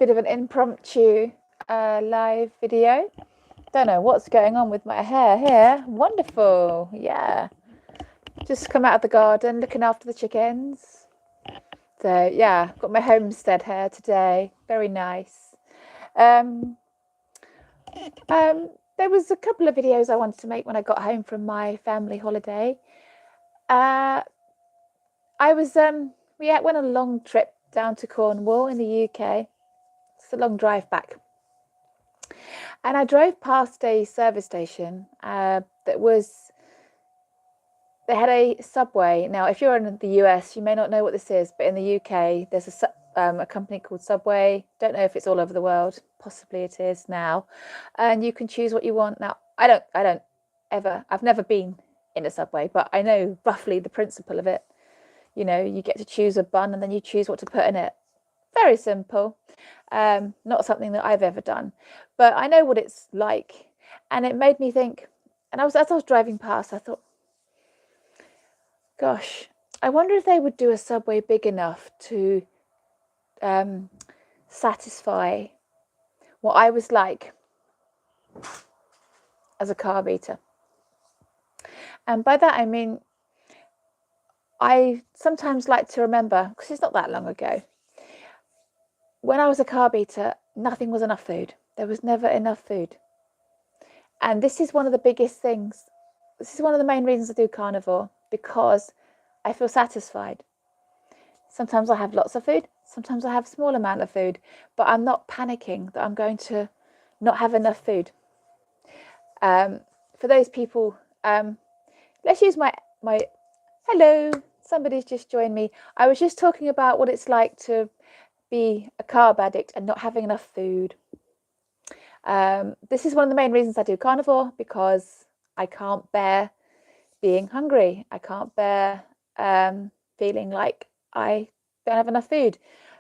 bit of an impromptu live video. Don't know what's going on with my hair here. Wonderful. Yeah. Just come out of the garden looking after the chickens. So yeah, got my homestead hair today. Very nice. There was a couple of videos I wanted to make when I got home from my family holiday. We went on a long trip down to Cornwall in the UK. It's a long drive back. And I drove past a service station they had a Subway. Now, if you're in the US, you may not know what this is, but in the UK, there's a company called Subway. Don't know if it's all over the world. Possibly it is now. And you can choose what you want. Now, I've never been in a Subway, but I know roughly the principle of it. You know, you get to choose a bun and then you choose what to put in it. Very simple. Not something that I've ever done, but I know what it's like. And it made me think, and as I was driving past, I thought, gosh, I wonder if they would do a Subway big enough to satisfy what I was like as a carb eater. And by that I mean, I sometimes like to remember, because it's not that long ago, when I was a carb eater, nothing was enough food. There was never enough food. And this is one of the biggest things. This is one of the main reasons I do carnivore, because I feel satisfied. Sometimes I have lots of food. Sometimes I have a small amount of food, but I'm not panicking that I'm going to not have enough food. For those people, let's use my hello, somebody's just joined me. I was just talking about what it's like to be a carb addict and not having enough food. This is one of the main reasons I do carnivore, because I can't bear being hungry. I can't bear feeling like I don't have enough food.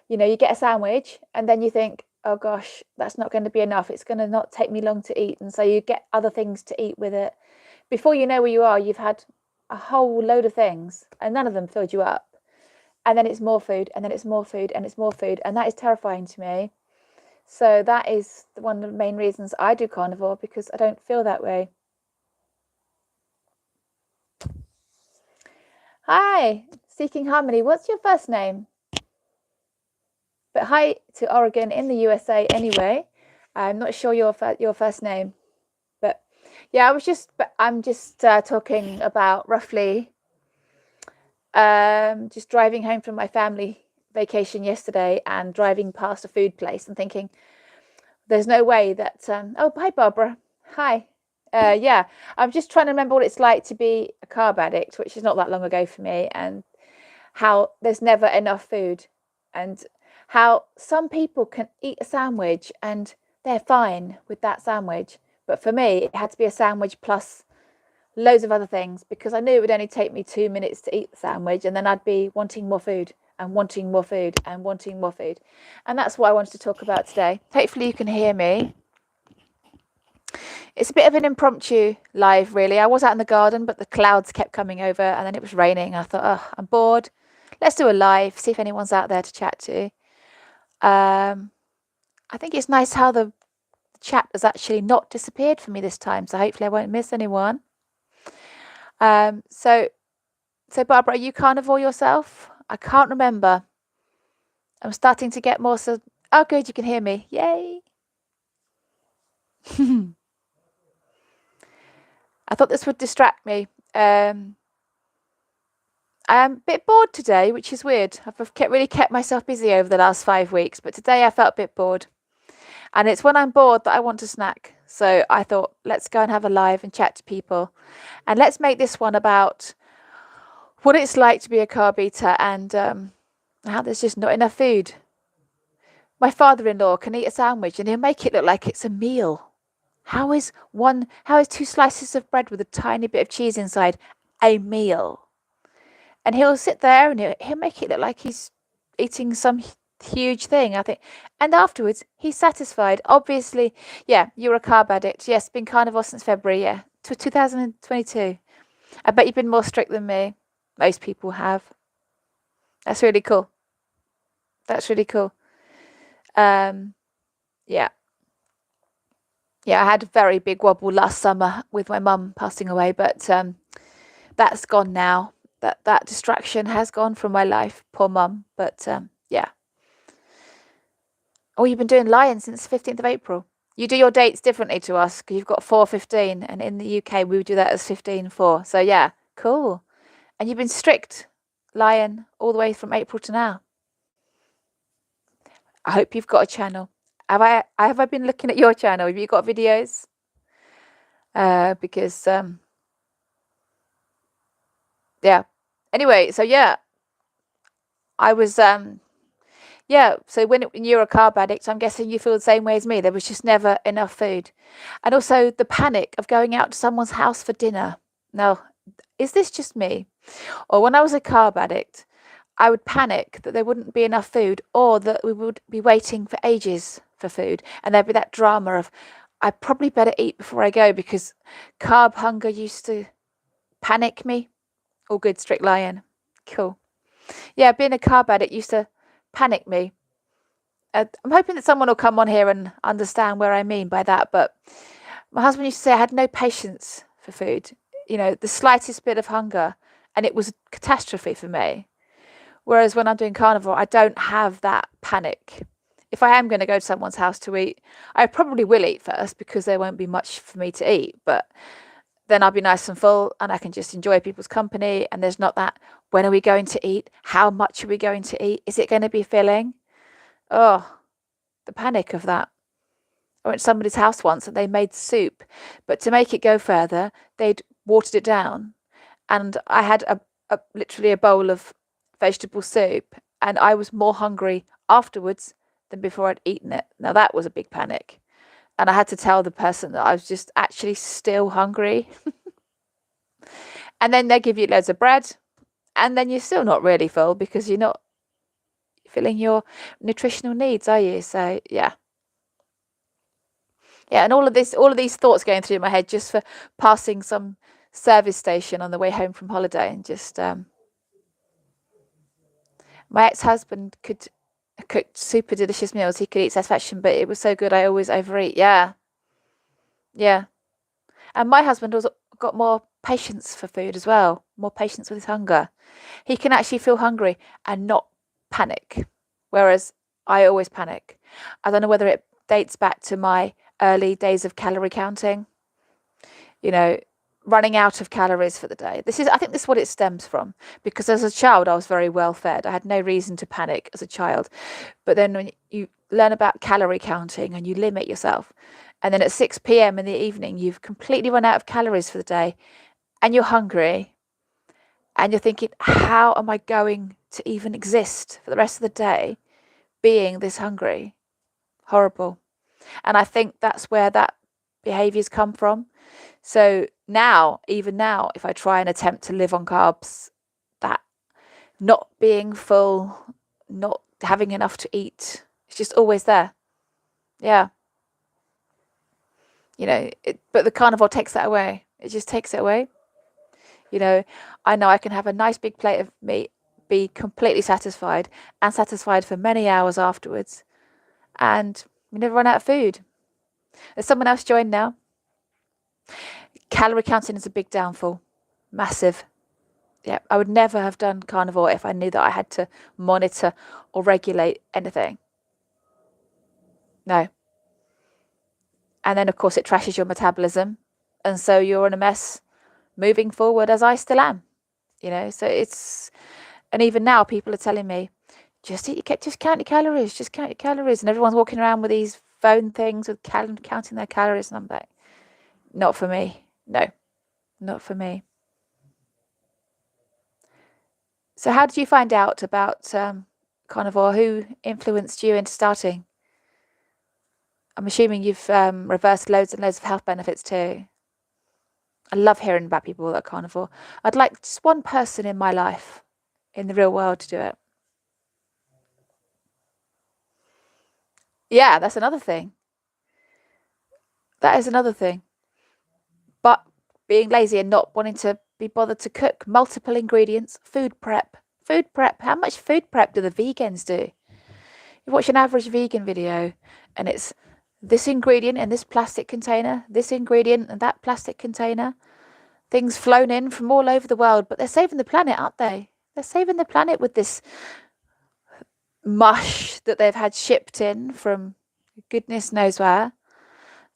You know, you get a sandwich and then you think, oh gosh, that's not going to be enough. It's going to not take me long to eat. And so you get other things to eat with it. Before you know where you are, you've had a whole load of things and none of them filled you up. And then it's more food, and then it's more food, and it's more food. And that is terrifying to me. So that is one of the main reasons I do carnivore, because I don't feel that way. Hi, Seeking Harmony. What's your first name? But hi to Oregon in the USA anyway. I'm not sure your first name. But yeah, I'm just talking about roughly just driving home from my family vacation yesterday and driving past a food place and thinking, there's no way that oh, hi Barbara, hi. Yeah, I'm just trying to remember what it's like to be a carb addict, which is not that long ago for me, and how there's never enough food, and how some people can eat a sandwich and they're fine with that sandwich, but for me it had to be a sandwich plus loads of other things, because I knew it would only take me 2 minutes to eat the sandwich, and then I'd be wanting more food and wanting more food and wanting more food. And that's what I wanted to talk about today. Hopefully you can hear me. It's a bit of an impromptu live, really. I was out in the garden, but the clouds kept coming over and then it was raining. I thought, oh, I'm bored. Let's do a live, see if anyone's out there to chat to. I think it's nice how the chat has actually not disappeared for me this time, so hopefully I won't miss anyone. So Barbara, are you carnivore yourself? I can't remember. I'm starting to get more. So, oh, good, you can hear me. Yay! I thought this would distract me. I am a bit bored today, which is weird. I've really kept myself busy over the last 5 weeks, but today I felt a bit bored. And it's when I'm bored that I want to snack. So I thought, let's go and have a live and chat to people. And let's make this one about what it's like to be a carb eater and how there's just not enough food. My father-in-law can eat a sandwich and he'll make it look like it's a meal. How is 2 slices of bread with a tiny bit of cheese inside a meal? And he'll sit there and he'll make it look like he's eating some huge thing, I think. And afterwards, he's satisfied. Obviously, yeah, you're a carb addict. Yes, been carnivore since February, yeah. 2022. I bet you've been more strict than me. Most people have. That's really cool. That's really cool. Um, yeah. Yeah, I had a very big wobble last summer with my mum passing away, but that's gone now. That distraction has gone from my life. Poor mum. But yeah. Oh, you've been doing Lion since 15th of April. You do your dates differently to us because you've got 4:15, and in the UK we would do that as 15:4. So yeah, cool. And you've been strict Lion all the way from April to now. I hope you've got a channel. Have I been looking at your channel? Have you got videos? Because yeah. Anyway, so yeah, I was yeah. So when you're a carb addict, I'm guessing you feel the same way as me. There was just never enough food, and also the panic of going out to someone's house for dinner. Now, is this just me, or when I was a carb addict, I would panic that there wouldn't be enough food, or that we would be waiting for ages for food, and there'd be that drama of I probably better eat before I go because carb hunger used to panic me. All good, strict Lion. Cool. Yeah, being a carb addict used to panic me. I'm hoping that someone will come on here and understand where I mean by that. But my husband used to say I had no patience for food. You know, the slightest bit of hunger, and it was a catastrophe for me. Whereas when I'm doing carnivore, I don't have that panic. If I am going to go to someone's house to eat, I probably will eat first because there won't be much for me to eat. But then I'll be nice and full and I can just enjoy people's company. And there's not that, when are we going to eat? How much are we going to eat? Is it going to be filling? Oh, the panic of that. I went to somebody's house once and they made soup, but to make it go further, they'd watered it down. And I had literally a bowl of vegetable soup, and I was more hungry afterwards than before I'd eaten it. Now that was a big panic. And I had to tell the person that I was just actually still hungry. And then they give you loads of bread, and then you're still not really full because you're not filling your nutritional needs, are you? So yeah. Yeah, and all of these thoughts going through my head just for passing some service station on the way home from holiday, and just my ex-husband could cook super delicious meals. He could eat satisfaction, but it was so good I always overeat. Yeah. Yeah. And my husband also got more patience for food as well, more patience with his hunger. He can actually feel hungry and not panic, whereas I always panic. I don't know whether it dates back to my early days of calorie counting, you know, running out of calories for the day. I think this is what it stems from, because as a child I was very well fed. I had no reason to panic as a child. But then when you learn about calorie counting and you limit yourself, and then at 6 p.m. in the evening you've completely run out of calories for the day and you're hungry and you're thinking, how am I going to even exist for the rest of the day being this hungry? Horrible. And I think that's where that behaviors come from. So now, even now, if I try and attempt to live on carbs, that not being full, not having enough to eat, it's just always there. Yeah. But the carnivore takes that away. It just takes it away. I know I can have a nice big plate of meat, be completely satisfied and satisfied for many hours afterwards, and we never run out of food. There's someone else joined now. Calorie counting is a big downfall. Massive. Yeah, I would never have done carnivore if I knew that I had to monitor or regulate anything. No. And then, of course, it trashes your metabolism. And so you're in a mess moving forward, as I still am. So and even now people are telling me, just count your calories, just count your calories. And everyone's walking around with these phone things with counting their calories. And I'm like, not for me. No, not for me. So how did you find out about carnivore? Who influenced you into starting? I'm assuming you've reversed loads and loads of health benefits too. I love hearing about people that are carnivore. I'd like just one person in my life, in the real world, to do it. Yeah, that's another thing. That is another thing. But being lazy and not wanting to be bothered to cook multiple ingredients, food prep. How much food prep do the vegans do? watch an average vegan video and it's this ingredient in this plastic container, this ingredient in that plastic container, things flown in from all over the world, but they're saving the planet, aren't they? They're saving the planet with this mush that they've had shipped in from goodness knows where.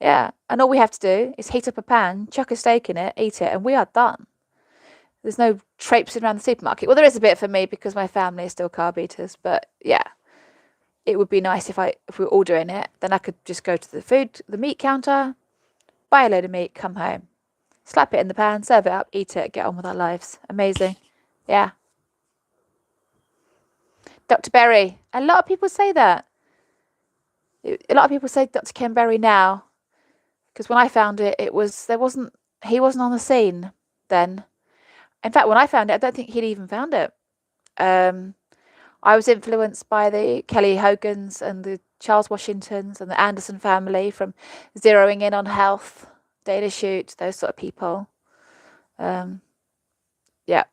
Yeah, and all we have to do is heat up a pan, chuck a steak in it, eat it, and we are done. There's no traipsing around the supermarket. Well, there is a bit for me because my family is still carb eaters, but yeah, it would be nice if we were all doing it. Then I could just go to the meat counter, buy a load of meat, come home, slap it in the pan, serve it up, eat it, get on with our lives. Amazing. Yeah. Dr. Berry. A lot of people say that. A lot of people say Dr. Ken Berry now. Because when I found it, he wasn't on the scene then. In fact, when I found it, I don't think he'd even found it. I was influenced by the Kelly Hogans and the Charles Washingtons and the Anderson family from zeroing in on health, data shoot, those sort of people. Yeah.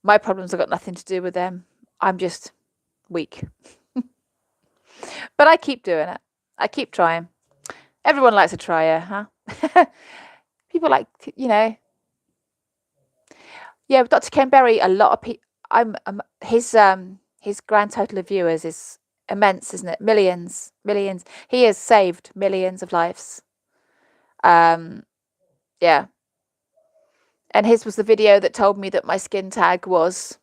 My problems have got nothing to do with them. I'm just weak. But I keep doing it. I keep trying. Everyone likes a tryer, huh? People like, Yeah, with Dr. Ken Berry, a lot of people. His grand total of viewers is immense, isn't it? Millions. He has saved millions of lives. Yeah. And his was the video that told me that my skin tag was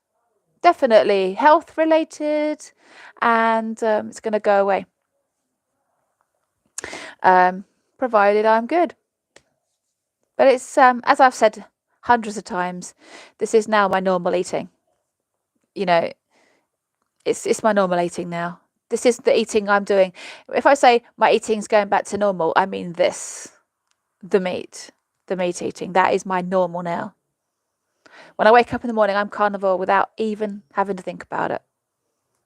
definitely health related, and it's going to go away. Provided I'm good. But it's as I've said hundreds of times, this is now my normal eating. It's my normal eating now. This is the eating I'm doing. If I say my eating's going back to normal, I mean this. The meat eating. That is my normal now. When I wake up in the morning, I'm carnivore without even having to think about it.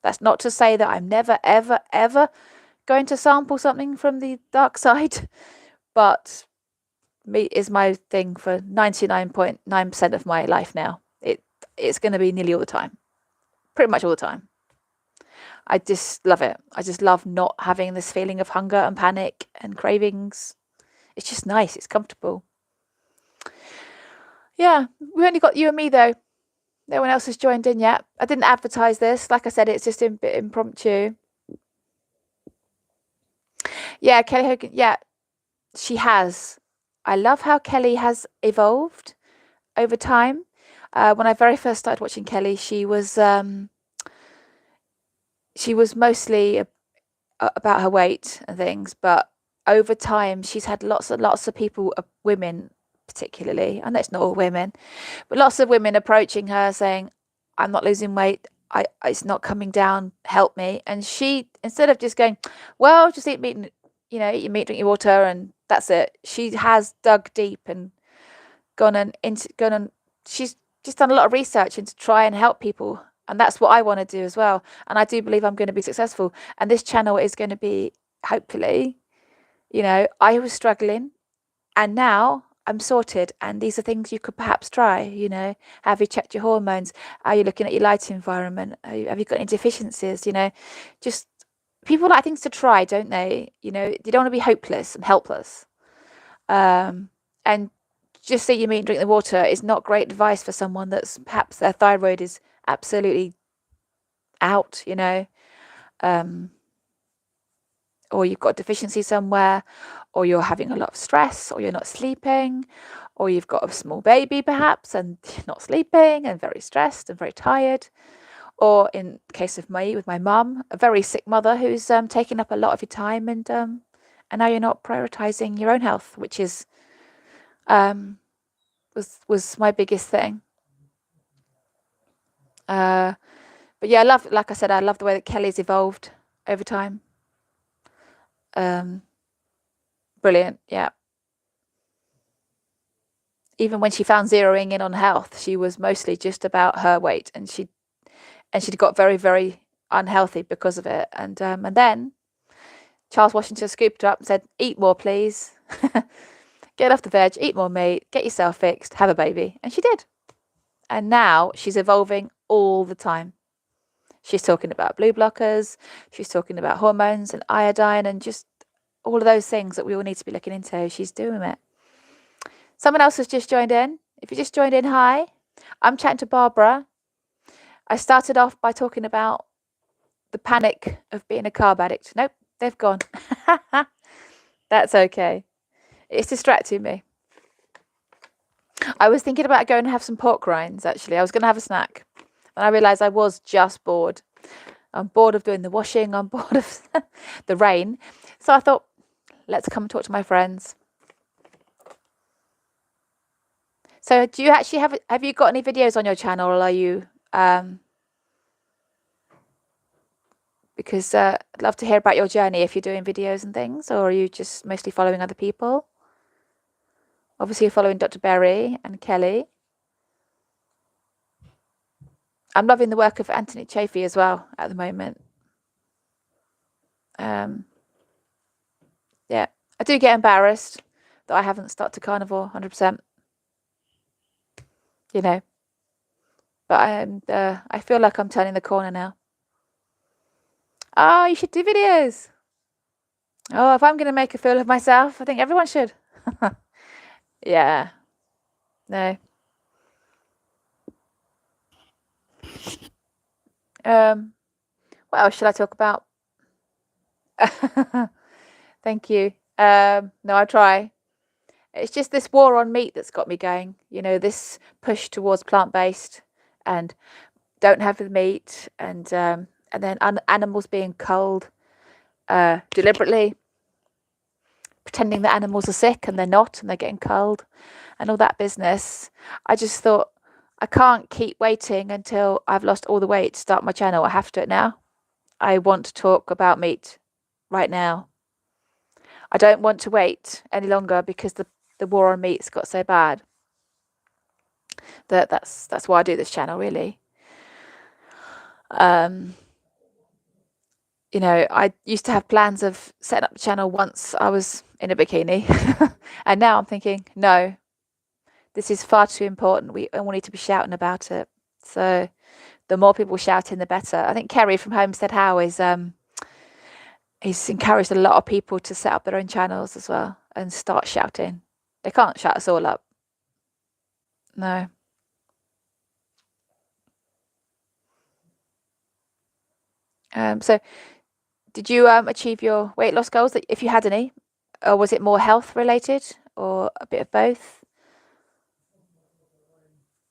That's not to say that I'm never, ever, ever going to sample something from the dark side, but meat is my thing for 99.9% of my life now. It's going to be nearly all the time. Pretty much all the time. I just love it. I just love not having this feeling of hunger and panic and cravings. It's just nice. It's comfortable. Yeah, we only got you and me though. No one else has joined in yet. I didn't advertise this. Like I said, it's just a bit impromptu. Yeah, Kelly Hogan. Yeah, she has. I love how Kelly has evolved over time. When I very first started watching Kelly, she was mostly about her weight and things, but over time she's had lots and lots of people, women particularly, and it's not all women, but lots of women approaching her saying, I'm not losing weight, it's not coming down, help me. And she, instead of just going, well, just eat meat and eat your meat, drink your water, and that's it, she has dug deep and gone and she's just done a lot of research into try and help people. And that's what I want to do as well. And I do believe I'm going to be successful. And this channel is going to be, hopefully, I was struggling and now I'm sorted. And these are things you could perhaps try, Have you checked your hormones? Are you looking at your light environment? Have you got any deficiencies? Just people like things to try, don't they? You don't want to be hopeless and helpless. And just eat your meat and drink the water is not great advice for someone that's perhaps their thyroid is absolutely out, or you've got a deficiency somewhere, or you're having a lot of stress, or you're not sleeping, or you've got a small baby perhaps and you're not sleeping and very stressed and very tired, or in the case of me with my mum, a very sick mother who's taking up a lot of your time, and now you're not prioritizing your own health, which is was my biggest thing. But yeah, like I said, I love the way that Kelly's evolved over time. Brilliant, yeah. Even when she found zeroing in on health, she was mostly just about her weight, and she'd got very, very unhealthy because of it. And then Charles Washington scooped her up and said, "Eat more, please. Get off the veg, eat more meat, get yourself fixed, have a baby." And she did. And now she's evolving all the time. She's talking about blue blockers. She's talking about hormones and iodine and just all of those things that we all need to be looking into. She's doing it. Someone else has just joined in. If you just joined in, hi. I'm chatting to Barbara. I started off by talking about the panic of being a carb addict. Nope, they've gone. That's okay. It's distracting me. I was thinking about going and have some pork rinds, actually. I was going to have a snack. And I realised I was just bored. I'm bored of doing the washing. I'm bored of the rain. So I thought, let's come and talk to my friends. So do you actually have you got any videos on your channel, or are you... because I'd love to hear about your journey if you're doing videos and things, or are you just mostly following other people? Obviously, you're following Dr. Berry and Kelly. I'm loving the work of Anthony Chafee as well at the moment. Yeah, I do get embarrassed that I haven't stuck to carnivore 100%. You know, but I feel like I'm turning the corner now. Oh, you should do videos. Oh, if I'm going to make a fool of myself, I think everyone should. Yeah. No. What else should I talk about? Thank you. No, I try. It's just this war on meat that's got me going. You know, this push towards plant-based and don't have the meat, and then animals being culled deliberately, pretending that animals are sick and they're not, and they're getting culled, and all that business. I just thought, I can't keep waiting until I've lost all the weight to start my channel. I have to do it now. I want to talk about meat right now. I don't want to wait any longer because the war on meat's got so bad. That's why I do this channel, really. You know, I used to have plans of setting up the channel once I was in a bikini. And now I'm thinking, no, this is far too important. We all need to be shouting about it. So the more people shouting, the better. I think Kerry from Homestead How is he's encouraged a lot of people to set up their own channels as well and start shouting. They can't shout us all up. No. So did you achieve your weight loss goals, if you had any? Or was it more health related, or a bit of both?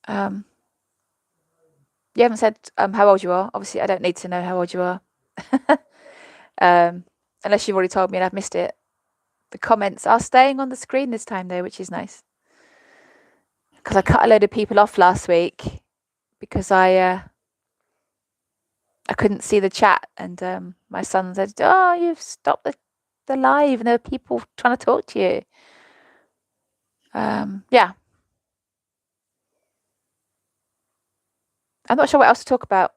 You haven't said how old you are. Obviously, I don't need to know how old you are. Unless you've already told me and I've missed it. The comments are staying on the screen this time, though, which is nice. Because I cut a load of people off last week because I couldn't see the chat, and my son said, "Oh, you've stopped the live, and there are people trying to talk to you." Yeah. I'm not sure what else to talk about.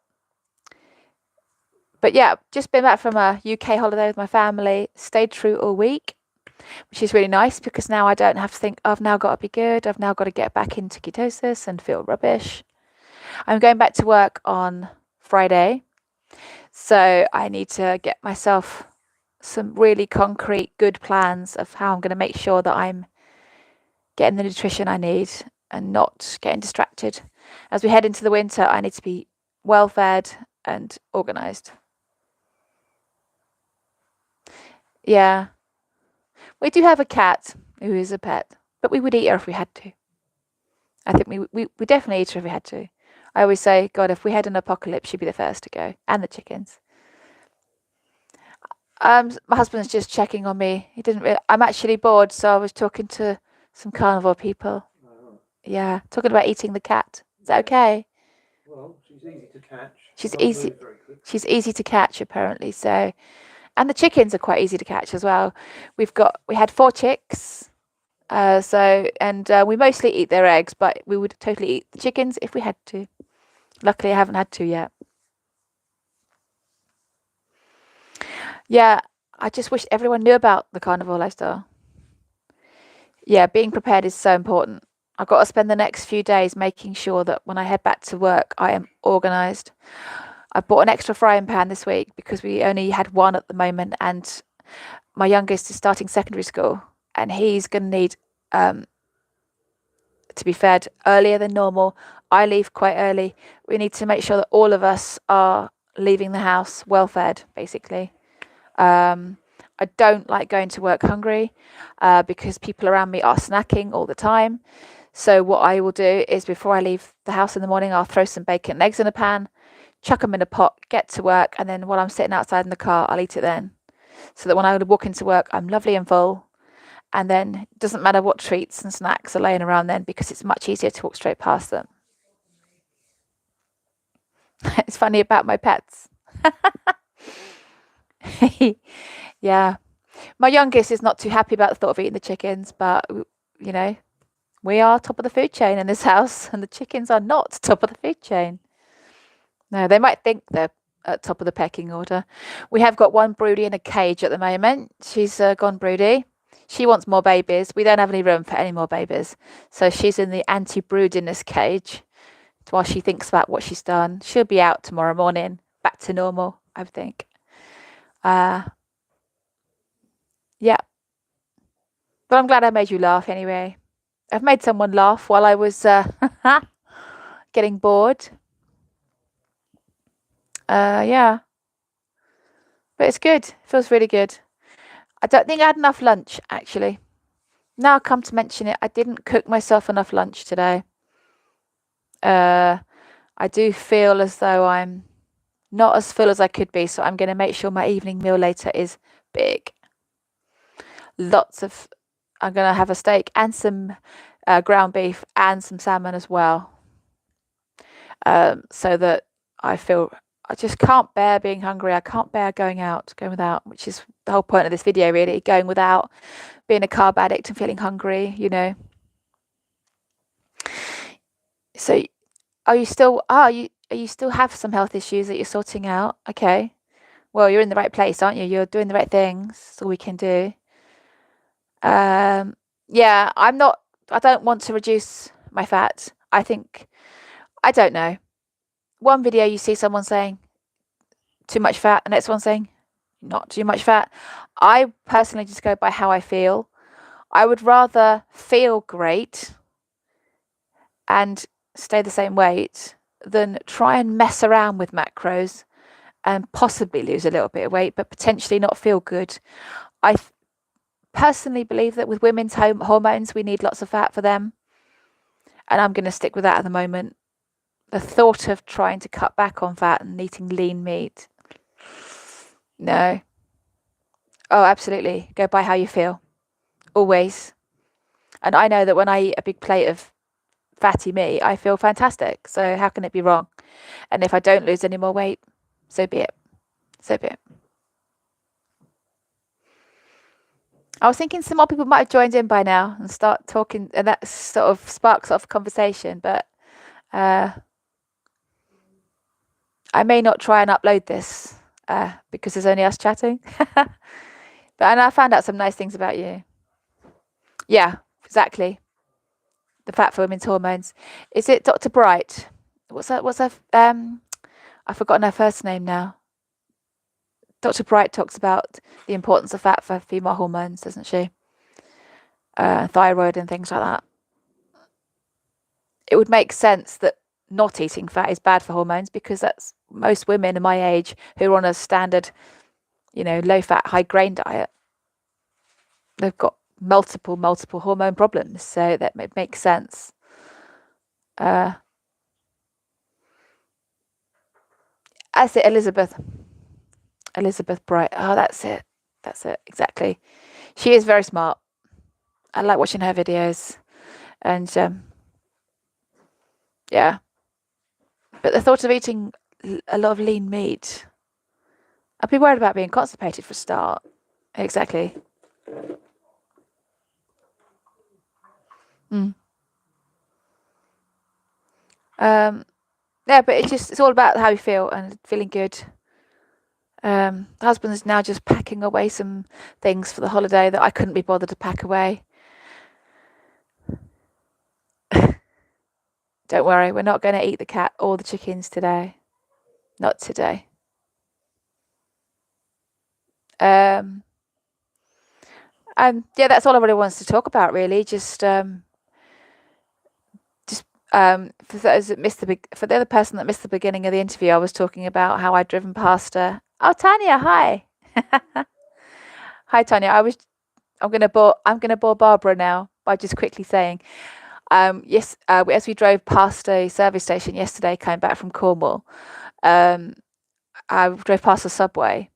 But yeah, just been back from a UK holiday with my family, stayed through all week, which is really nice because now I don't have to think, I've now got to be good, I've now got to get back into ketosis and feel rubbish. I'm going back to work on Friday, so I need to get myself some really concrete, good plans of how I'm going to make sure that I'm getting the nutrition I need and not getting distracted. As we head into the winter, I need to be well fed and organised. Yeah. We do have a cat who is a pet, but we would eat her if we had to. I think we definitely eat her if we had to. I always say, God, if we had an apocalypse, she'd be the first to go, and the chickens. My husband's just checking on me. He didn't. I'm actually bored, so I was talking to some carnivore people. Yeah, talking about eating the cat. Is that okay? Well, she's easy to catch. She's easy. She's easy to catch, apparently. So, and the chickens are quite easy to catch as well. We had 4 chicks. We mostly eat their eggs, but we would totally eat the chickens if we had to. Luckily, I haven't had to yet. Yeah, I just wish everyone knew about the carnivore lifestyle. Yeah, being prepared is so important. I've got to spend the next few days making sure that when I head back to work, I am organised. I bought an extra frying pan this week because we only had one at the moment, and my youngest is starting secondary school, and he's going to need to be fed earlier than normal. I leave quite early. We need to make sure that all of us are leaving the house well fed, basically. I don't like going to work hungry because people around me are snacking all the time. So what I will do is before I leave the house in the morning, I'll throw some bacon and eggs in a pan, chuck them in a pot, get to work, and then while I'm sitting outside in the car, I'll eat it then. So that when I walk into work, I'm lovely and full. And then it doesn't matter what treats and snacks are laying around then because it's much easier to walk straight past them. It's funny about my pets. Yeah. My youngest is not too happy about the thought of eating the chickens, but you know, we are top of the food chain in this house, and the chickens are not top of the food chain. No, they might think they're at top of the pecking order. We have got one broody in a cage at the moment. She's gone broody. She wants more babies. We don't have any room for any more babies. So she's in the anti-broodiness cage while she thinks about what she's done. She'll be out tomorrow morning, back to normal, I think. Yeah. But I'm glad I made you laugh anyway. I've made someone laugh while I was getting bored. Yeah. But it's good. It feels really good. I don't think I had enough lunch, actually. Now I come to mention it, I didn't cook myself enough lunch today. I do feel as though I'm not as full as I could be, so I'm going to make sure my evening meal later is big. I'm going to have a steak and some ground beef and some salmon as well. So that I just can't bear being hungry. I can't bear going without, which is the whole point of this video, really, going without, being a carb addict and feeling hungry, So you still have some health issues that you're sorting out? Okay. Well, you're in the right place, aren't you? You're doing the right things. That's all we can do. Yeah, I don't want to reduce my fat. I don't know. One video you see someone saying too much fat, the next one saying not too much fat. I personally just go by how I feel. I would rather feel great and stay the same weight than try and mess around with macros and possibly lose a little bit of weight, but potentially not feel good. I personally believe that with women's hormones, we need lots of fat for them. And I'm going to stick with that at the moment. The thought of trying to cut back on fat and eating lean meat. No. Oh, absolutely. Go by how you feel. Always. And I know that when I eat a big plate of fatty meat, I feel fantastic. So how can it be wrong? And if I don't lose any more weight, so be it. So be it. I was thinking some more people might have joined in by now and start talking, and that sort of sparks off conversation, but I may not try and upload this because there's only us chatting. And I found out some nice things about you. Yeah, exactly. The fat for women's hormones. Is it Dr. Bright? What's her I've forgotten her first name now. Dr. Bright talks about the importance of fat for female hormones, doesn't she? Thyroid and things like that. It would make sense that not eating fat is bad for hormones because that's most women in my age who are on a standard, low fat, high grain diet. They've got multiple hormone problems, so that makes sense. That's it, Elizabeth Bright. Oh, that's it, exactly. She is very smart. I like watching her videos, and yeah. But the thought of eating a lot of lean meat, I'd be worried about being constipated for a start. Exactly. Yeah, but it's all about how you feel and feeling good. The husband is now just packing away some things for the holiday that I couldn't be bothered to pack away. Don't worry, we're not going to eat the cat or the chickens today. Not today. And yeah, that's all I really wanted to talk about, really. Just for those that missed for the other person that missed the beginning of the interview, I was talking about how I'd driven past her. Oh, Tanya, hi. Hi, Tanya. I'm gonna bore Barbara now by just quickly saying, yes, as we drove past a service station yesterday, came back from Cornwall, I drove past a Subway,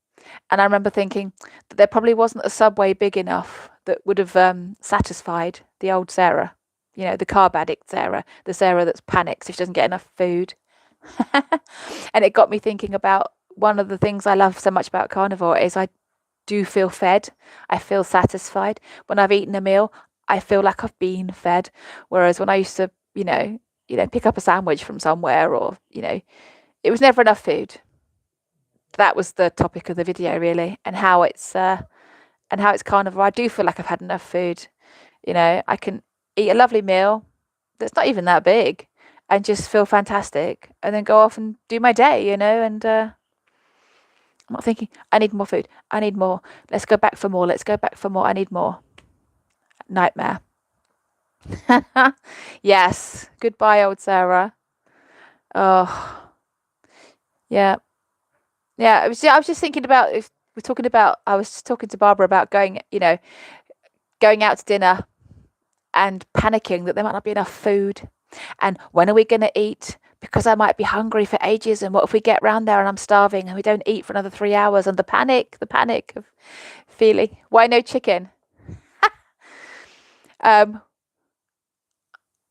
and I remember thinking that there probably wasn't a Subway big enough that would have satisfied the old Sarah. You know, the carb addict Sarah, the Sarah that's panics if she doesn't get enough food. And it got me thinking about one of the things I love so much about carnivore is I do feel fed. I feel satisfied. When I've eaten a meal, I feel like I've been fed. Whereas when I used to, pick up a sandwich from somewhere or, it was never enough food. That was the topic of the video really, and how it's carnivore. I do feel like I've had enough food. I can eat a lovely meal that's not even that big and just feel fantastic and then go off and do my day, and I'm not thinking, I need more food. I need more. Let's go back for more. Let's go back for more. I need more. Nightmare. Yes. Goodbye, old Sarah. Oh, yeah. Yeah. I was just thinking about, if we're talking about, I was talking to Barbara about going out to dinner and panicking that there might not be enough food. And when are we going to eat? Because I might be hungry for ages. And what if we get round there and I'm starving and we don't eat for another 3 hours? And the panic of feeling, why no chicken?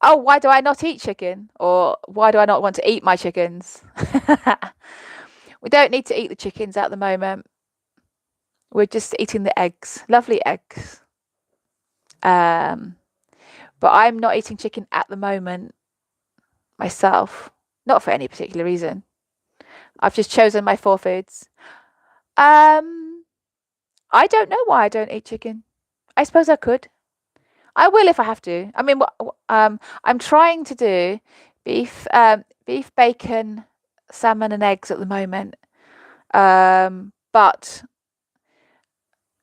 Oh, why do I not eat chicken? Or why do I not want to eat my chickens? We don't need to eat the chickens at the moment. We're just eating the eggs, lovely eggs. But I'm not eating chicken at the moment myself, not for any particular reason. I've just chosen my 4 foods. I don't know why I don't eat chicken. I suppose I could. I will if I have to. I mean, I'm trying to do beef, bacon, salmon, and eggs at the moment. But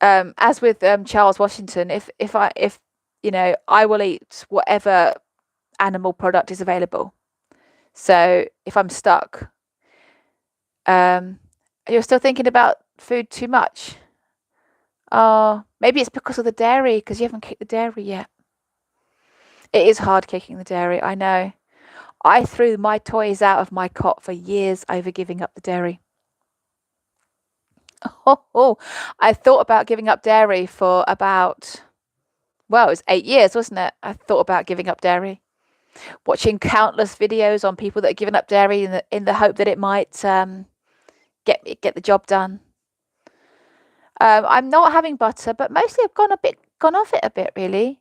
as with Charles Washington, if I will eat whatever animal product is available. So if I'm stuck, you're still thinking about food too much. Maybe it's because of the dairy, because you haven't kicked the dairy yet. It is hard kicking the dairy, I know. I threw my toys out of my cot for years over giving up the dairy. Oh, I thought about giving up dairy for about, well, it was 8 years, wasn't it? I thought about giving up dairy. Watching countless videos on people that are giving up dairy in the hope that it might get the job done. I'm not having butter, but mostly I've gone off it a bit, really.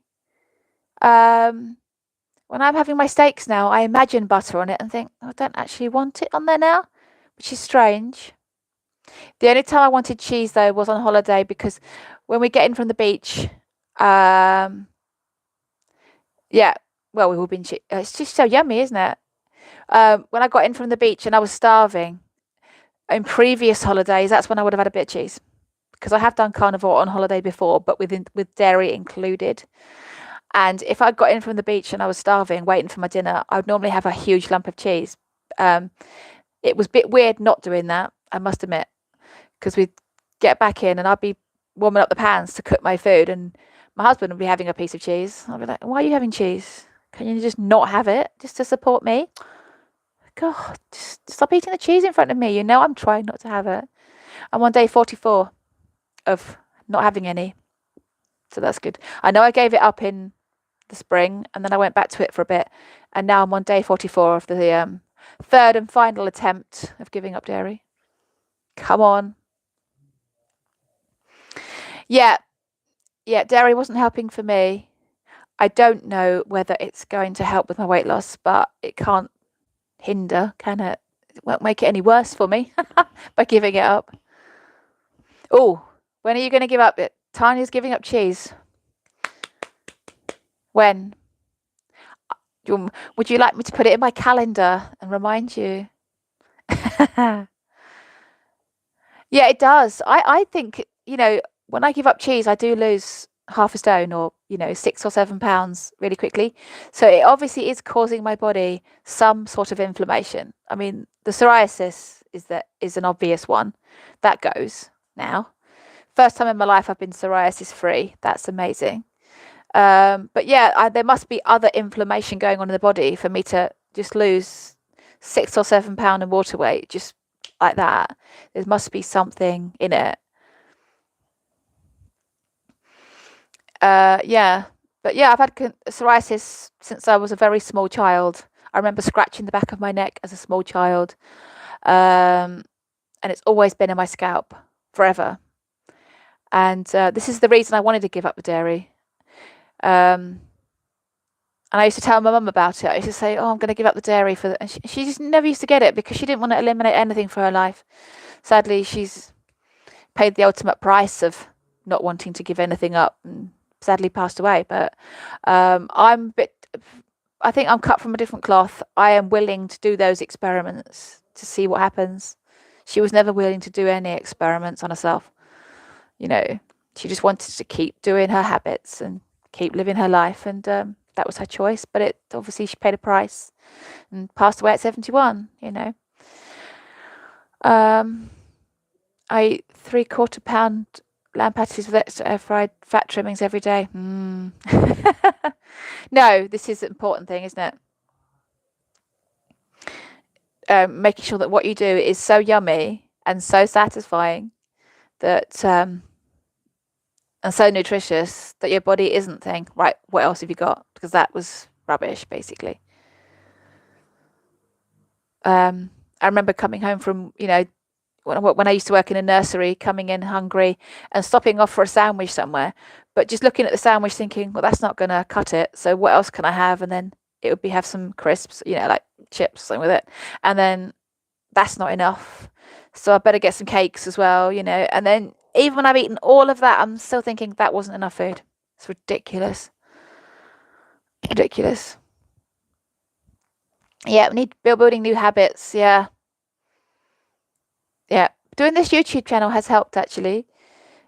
When I'm having my steaks now, I imagine butter on it and think, I don't actually want it on there now, which is strange. The only time I wanted cheese, though, was on holiday, because when we get in from the beach, yeah, well, we've all been, it's just so yummy, isn't it? When I got in from the beach and I was starving, in previous holidays, that's when I would have had a bit of cheese, because I have done carnivore on holiday before, but with dairy included. And if I got in from the beach and I was starving, waiting for my dinner, I would normally have a huge lump of cheese. It was a bit weird not doing that, I must admit, because we'd get back in and I'd be warming up the pans to cook my food, and my husband would be having a piece of cheese. I'd be like, why are you having cheese? Can you just not have it, just to support me? God, just stop eating the cheese in front of me. I'm trying not to have it. I'm on day 44 of not having any. So that's good. I know I gave it up in the spring and then I went back to it for a bit, and now I'm on day 44 of the third and final attempt of giving up dairy. Come on. Yeah, dairy wasn't helping for me. I don't know whether it's going to help with my weight loss, but it can't hinder, can it? It won't make it any worse for me by giving it up. Oh, when are you going to give up it? Tanya's giving up cheese. When? Would you like me to put it in my calendar and remind you? Yeah, it does. I think, when I give up cheese, I do lose half a stone or, 6 or 7 pounds really quickly. So it obviously is causing my body some sort of inflammation. I mean, the psoriasis is an obvious one. That goes now. First time in my life I've been psoriasis free. That's amazing. But yeah, there must be other inflammation going on in the body for me to just lose 6 or 7 pound in water weight just like that. There must be something in it. Yeah, but yeah, I've had psoriasis since I was a very small child. I remember scratching the back of my neck as a small child, um, and it's always been in my scalp forever. And this is the reason I wanted to give up the dairy. Um, And I used to tell my mum about it. I used to say, "Oh, I'm going to give up the dairy for," and she just never used to get it because she didn't want to eliminate anything for her life. Sadly, she's paid the ultimate price of not wanting to give anything up, and sadly passed away. But I'm a bit. I think I'm cut from a different cloth. I am willing to do those experiments to see what happens. She was never willing to do any experiments on herself. You know, she just wanted to keep doing her habits and keep living her life, and that was her choice. But it obviously she paid a price and passed away at 71. Um, I eat 3/4 pound lamb patties with extra air fried fat trimmings every day. No, this is an important thing, isn't it? Making sure that what you do is so yummy and so satisfying that and so nutritious that your body isn't saying, right, what else have you got? Because that was rubbish, basically. I remember coming home from, when I used to work in a nursery, coming in hungry and stopping off for a sandwich somewhere, but just looking at the sandwich thinking, well, that's not going to cut it. So what else can I have? And then it would be have some crisps, like chips, something with it. And then that's not enough. So I better get some cakes as well, And then even when I've eaten all of that, I'm still thinking that wasn't enough food. It's ridiculous. Ridiculous. Yeah, we need building new habits. Yeah. Yeah. Doing this YouTube channel has helped actually.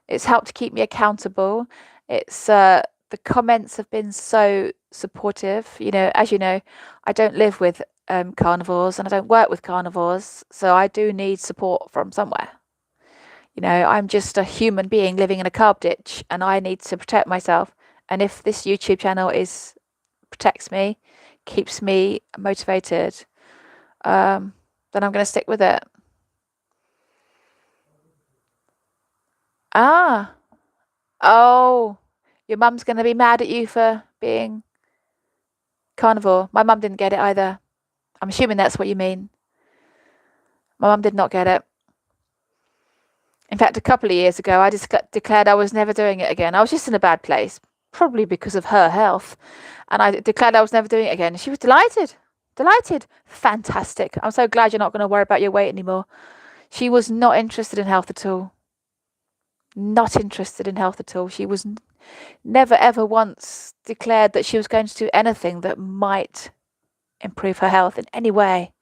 It's helped to keep me accountable. It's the comments have been so supportive. As you know, I don't live with carnivores and I don't work with carnivores, so I do need support from somewhere. I'm just a human being living in a carb ditch, and I need to protect myself. And if this YouTube channel protects me, keeps me motivated, then I'm going to stick with it. Ah, oh, your mum's going to be mad at you for being carnivore. My mum didn't get it either. I'm assuming that's what you mean. My mum did not get it. In fact, a couple of years ago, I just declared I was never doing it again. I was just in a bad place, probably because of her health. And I declared I was never doing it again. She was delighted. Delighted. Fantastic. I'm so glad you're not going to worry about your weight anymore. She was not interested in health at all. Not interested in health at all. She was never, ever once declared that she was going to do anything that might improve her health in any way.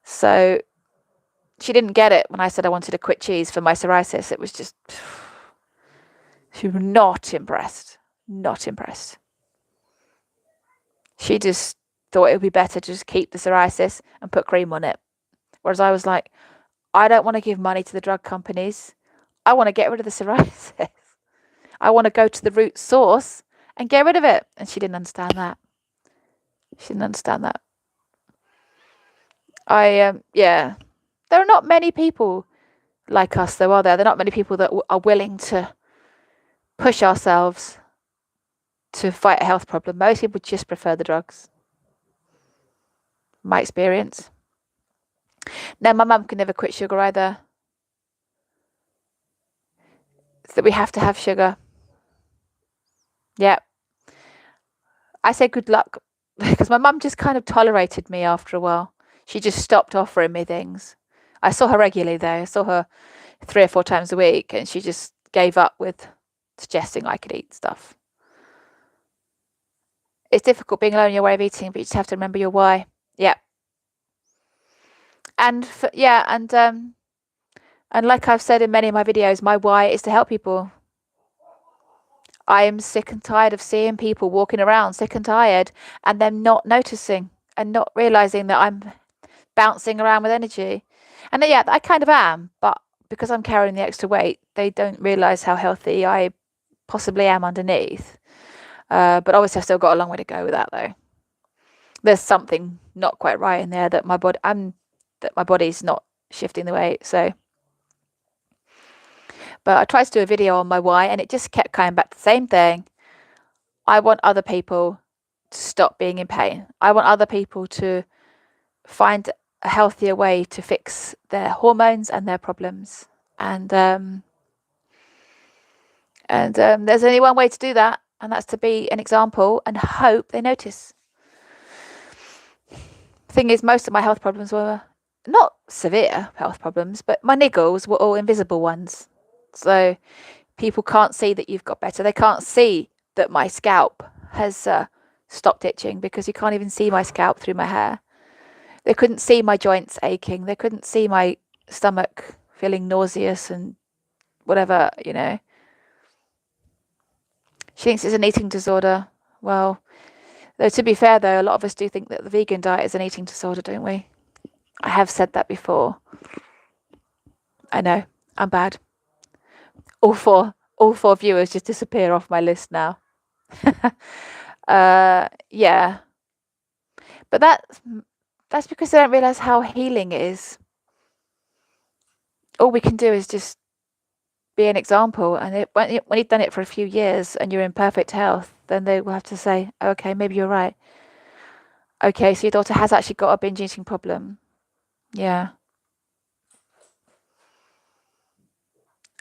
So she didn't get it when I said I wanted to quit cheese for my psoriasis. It was just, she was not impressed. Not impressed. She just thought it would be better to just keep the psoriasis and put cream on it. Whereas I was like, I don't want to give money to the drug companies. I want to get rid of the psoriasis. I want to go to the root source and get rid of it. And she didn't understand that. She didn't understand that. Yeah. There are not many people like us, though, are there? There are not many people that are willing to push ourselves to fight a health problem. Most people just prefer the drugs. My experience. No, my mum can never quit sugar either. It's that we have to have sugar. Yeah. I say good luck because my mum just kind of tolerated me after a while. She just stopped offering me things. I saw her regularly though. I saw her 3 or 4 times a week, and she just gave up with suggesting I could eat stuff. It's difficult being alone in your way of eating, but you just have to remember your why. Yeah. And And like I've said in many of my videos, my why is to help people. I am sick and tired of seeing people walking around sick and tired and them not noticing and not realizing that I'm bouncing around with energy. And yeah, I kind of am, but because I'm carrying the extra weight, they don't realize how healthy I possibly am underneath. But obviously, I've still got a long way to go with that, though. There's something not quite right in there that my body's not shifting the weight. So, but I tried to do a video on my why, and it just kept coming back to the same thing. I want other people to stop being in pain. I want other people to find a healthier way to fix their hormones and their problems. And there's only one way to do that, and that's to be an example and hope they notice. Thing is, most of my health problems were not severe health problems, but my niggles were all invisible ones. So people can't see that you've got better. They can't see that my scalp has stopped itching because you can't even see my scalp through my hair. They couldn't see my joints aching. They couldn't see my stomach feeling nauseous and whatever, you know. She thinks it's an eating disorder. Well, though, to be fair, though, a lot of us do think that the vegan diet is an eating disorder, don't we? I have said that before. I know, I'm bad. All four viewers just disappear off my list now. Yeah. But that's because they don't realise how healing it is. All we can do is just be an example. And when you've done it for a few years and you're in perfect health, then they will have to say, okay, maybe you're right. Okay, so your daughter has actually got a binge eating problem. Yeah.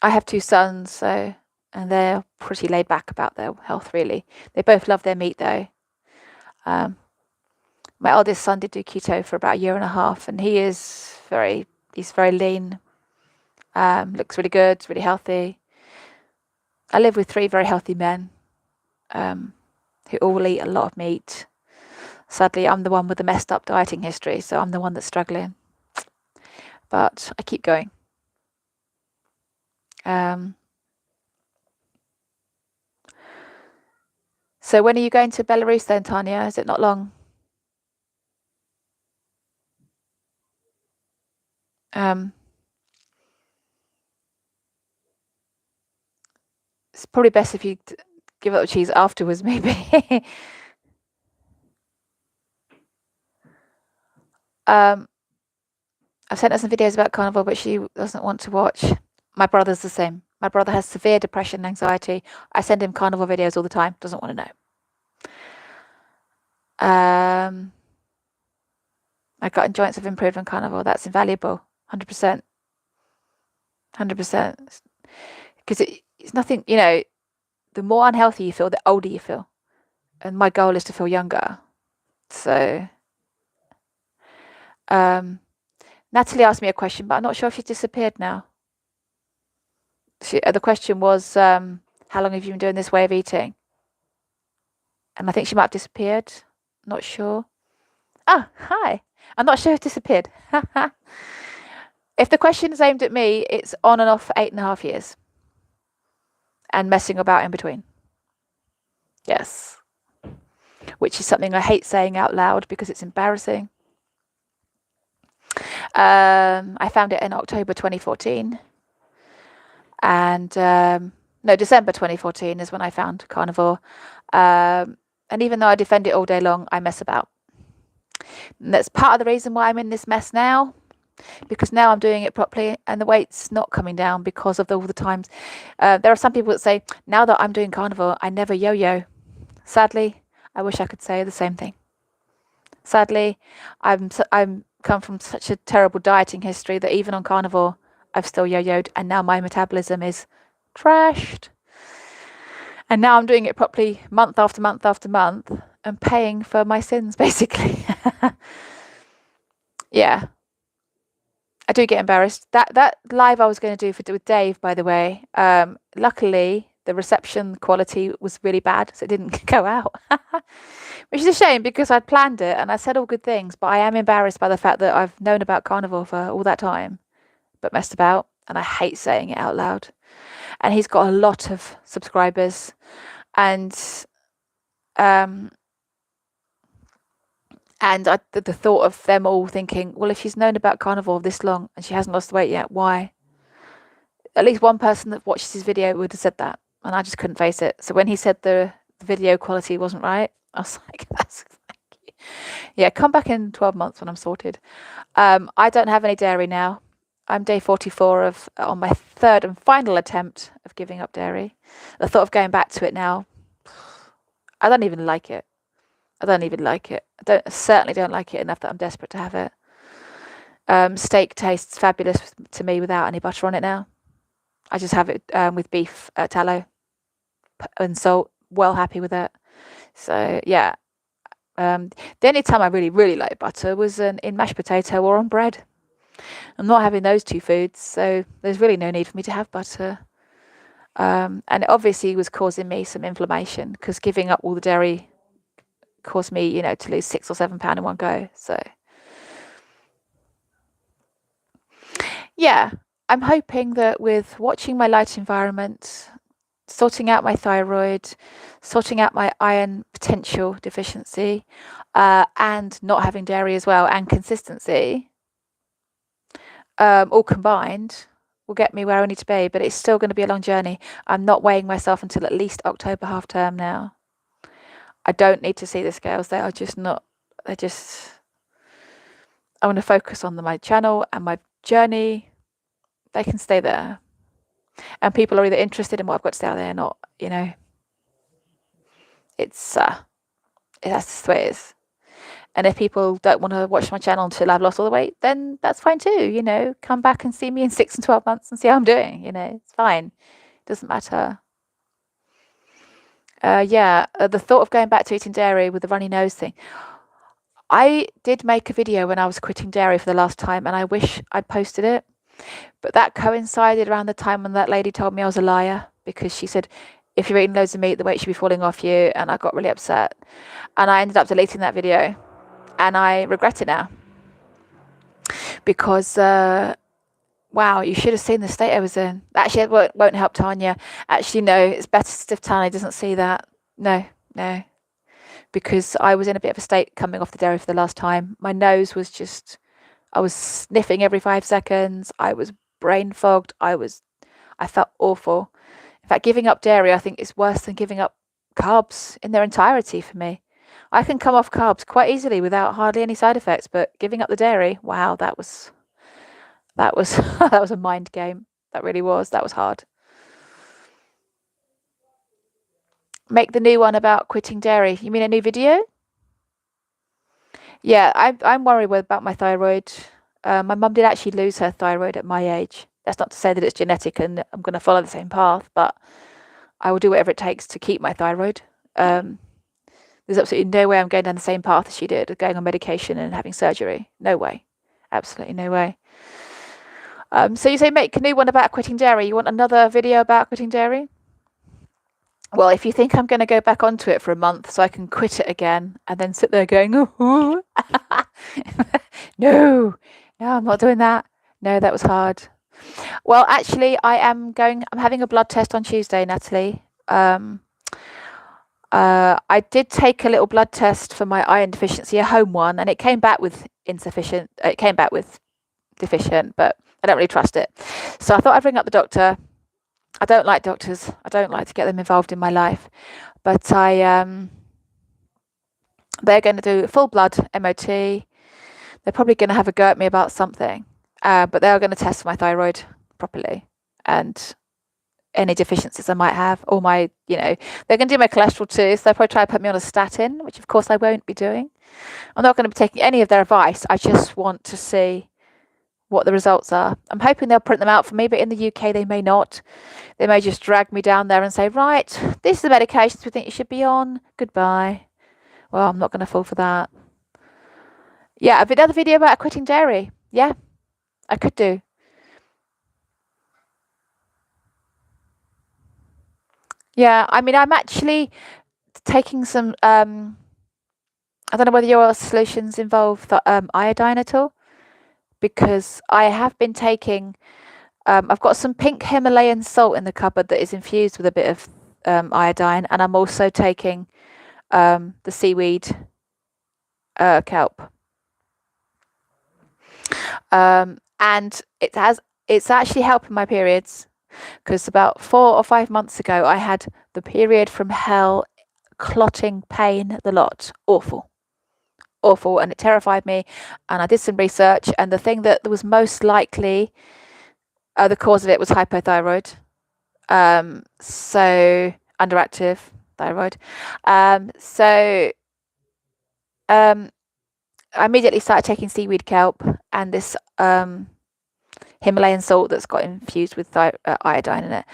I have 2 sons, so, and they're pretty laid back about their health, really. They both love their meat, though. My eldest son did do keto for about a year and a half, and he's very lean. Looks really good, really healthy. I live with 3 very healthy men, who all eat a lot of meat. Sadly, I'm the one with the messed up dieting history, so I'm the one that's struggling. But I keep going. So when are you going to Belarus then, Tanya? Is it not long? It's probably best if you give up the cheese afterwards, maybe. I've sent her some videos about carnivore, but she doesn't want to watch. My brother's the same. My brother has severe depression and anxiety. I send him carnivore videos all the time. Doesn't want to know. My gut and joints have improved on carnivore. That's invaluable. 100%. 100%. Because it's nothing, you know, the more unhealthy you feel, the older you feel. And my goal is to feel younger. So, Natalie asked me a question, but I'm not sure if she's disappeared now. The question was, how long have you been doing this way of eating? And I think she might have disappeared. Not sure. Ah, hi. I'm not sure if disappeared. If the question is aimed at me, it's on and off for 8.5 years. And messing about in between. Yes. Which is something I hate saying out loud because it's embarrassing. I found it in October 2014. And no, December 2014 is when I found carnivore. And even though I defend it all day long, I mess about. And that's part of the reason why I'm in this mess now, because now I'm doing it properly and the weight's not coming down because of all the times. There are some people that say, now that I'm doing carnivore, I never yo-yo. Sadly, I wish I could say the same thing. Sadly, I'm come from such a terrible dieting history that even on carnivore, I've still yo-yoed, and now my metabolism is trashed. And now I'm doing it properly month after month after month and paying for my sins, basically. Yeah. I do get embarrassed. That live I was going to do with Dave, by the way, luckily the reception quality was really bad, so it didn't go out. Which is a shame because I'd planned it and I said all good things, but I am embarrassed by the fact that I've known about carnivore for all that time, but messed about. and I hate saying it out loud. And he's got a lot of subscribers, and the thought of them all thinking, well, if she's known about carnivore this long and she hasn't lost weight yet, why? At least one person that watches his video would have said that, and I just couldn't face it. So when he said the video quality wasn't right, I was like, yeah, come back in 12 months when I'm sorted. I don't have any dairy now. I'm day 44 on my third and final attempt of giving up dairy. The thought of going back to it now, I don't even like it. I certainly don't like it enough that I'm desperate to have it. Steak tastes fabulous to me without any butter on it now. I just have it with beef tallow and salt. Well happy with it. So yeah. The only time I really, really like butter was in mashed potato or on bread. I'm not having those two foods, so there's really no need for me to have butter. And it obviously was causing me some inflammation because giving up all the dairy caused me, to lose 6 or 7 pounds in one go. So yeah, I'm hoping that with watching my light environment, sorting out my thyroid, sorting out my iron potential deficiency, and not having dairy as well, and consistency, all combined, will get me where I need to be. But it's still going to be a long journey. I'm not weighing myself until at least October half term now. I don't need to see the scales. They are just not. They're just. I want to focus on my channel and my journey. They can stay there. And people are either interested in what I've got to say or they're not, It's, that's just the way it is. And if people don't want to watch my channel until I've lost all the weight, then that's fine too, Come back and see me in 6 and 12 months and see how I'm doing, It's fine. It doesn't matter. The thought of going back to eating dairy with the runny nose thing. I did make a video when I was quitting dairy for the last time, and I wish I'd posted it. But that coincided around the time when that lady told me I was a liar, because she said, if you're eating loads of meat, the weight should be falling off you. And I got really upset. And I ended up deleting that video. And I regret it now. Because, wow, you should have seen the state I was in. Actually, it won't help Tanya. Actually, no, it's better if Tanya doesn't see that. No. Because I was in a bit of a state coming off the dairy for the last time. My nose was just... I was sniffing every 5 seconds. I was brain fogged. I felt awful. In fact, giving up dairy, I think, is worse than giving up carbs in their entirety for me. I can come off carbs quite easily without hardly any side effects, but giving up the dairy, wow, that was that was a mind game. That really was. That was hard. Make the new one about quitting dairy. You mean a new video? Yeah, I'm worried about my thyroid. My mum did actually lose her thyroid at my age. That's not to say that it's genetic and I'm going to follow the same path, but I will do whatever it takes to keep my thyroid. There's absolutely no way I'm going down the same path as she did, going on medication and having surgery. No way. Absolutely no way. So you say make a new one about quitting dairy. You want another video about quitting dairy? Well, if you think I'm going to go back onto it for a month so I can quit it again and then sit there going, oh, no, I'm not doing that. No, that was hard. Well, actually, I'm having a blood test on Tuesday, Natalie. I did take a little blood test for my iron deficiency, a home one, and it came back with insufficient. It came back with deficient, but I don't really trust it. So I thought I'd ring up the doctor. I don't like doctors. I don't like to get them involved in my life. But they're going to do a full blood MOT. They're probably going to have a go at me about something. But they're going to test my thyroid properly and any deficiencies I might have, or they're going to do my cholesterol too. So they'll probably try to put me on a statin, which of course I won't be doing. I'm not going to be taking any of their advice. I just want to see what the results are. I'm hoping they'll print them out for me, but in the UK they may not. They may just drag me down there and say, right, this is the medications we think you should be on. Goodbye. Well, I'm not going to fall for that. Yeah, another video about quitting dairy. Yeah, I could do. Yeah, I mean, I'm actually taking some, I don't know whether your solutions involve the, iodine at all, because I have been taking I've got some pink Himalayan salt in the cupboard that is infused with a bit of iodine, and I'm also taking the seaweed kelp. And it's actually helping my periods, because about 4 or 5 months ago I had the period from hell, clotting pain, the lot. Awful, and it terrified me. And I did some research, and the thing that was most likely the cause of it was hypothyroid. So underactive thyroid. So I immediately started taking seaweed kelp and this Himalayan salt that's got infused with iodine in it.